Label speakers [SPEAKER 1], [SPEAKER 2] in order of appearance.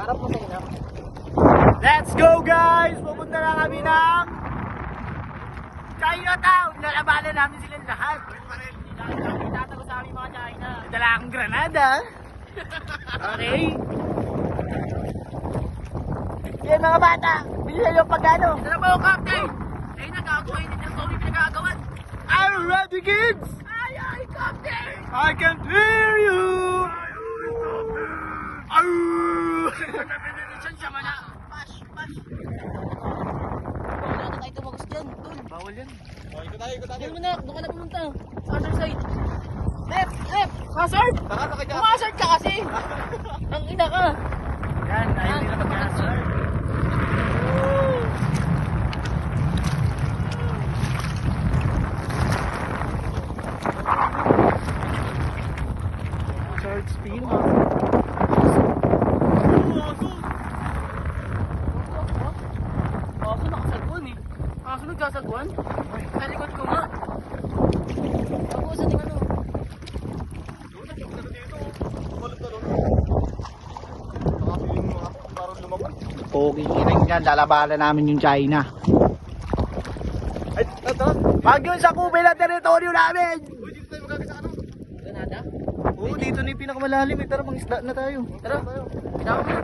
[SPEAKER 1] Harap mo sa inyo.
[SPEAKER 2] Let's go guys! Pupunta na kami ng Chinatown! Lalabanan namin sila lahat. Itatago sa amin mga China. Dala akong granada. Okay? Yan mga bata, bilisan yung pagkano.
[SPEAKER 1] Tara po, Captain! Ay, nagagawa yun yung story pinagagawan.
[SPEAKER 2] Are you ready kids?
[SPEAKER 1] Ay, Captain!
[SPEAKER 2] I can hear you!
[SPEAKER 1] Siya man na. Pash! Wala na tayo tumagos dyan, tol.
[SPEAKER 2] Bawal yan.
[SPEAKER 1] Diyan mo na, doon ka na pumunta. Sa other side. Left! Hazard! Hazard ka kasi! Ang ina ka!
[SPEAKER 2] Yan, ayaw nila mag-answer. Third spin.
[SPEAKER 1] Kaso nakasagwan eh. Kaso nagkasagwan? Sa likod ko nga. Ako sa tingin mo.
[SPEAKER 2] Pogi kinang yan, lalabanan namin yung China. Ay, ito. Wag yun sa kubay na teritoryo namin!
[SPEAKER 1] Granada?
[SPEAKER 2] Oo, dito na yung pinakamalalim. Tara, mangisda na tayo.
[SPEAKER 1] Tara. Tara.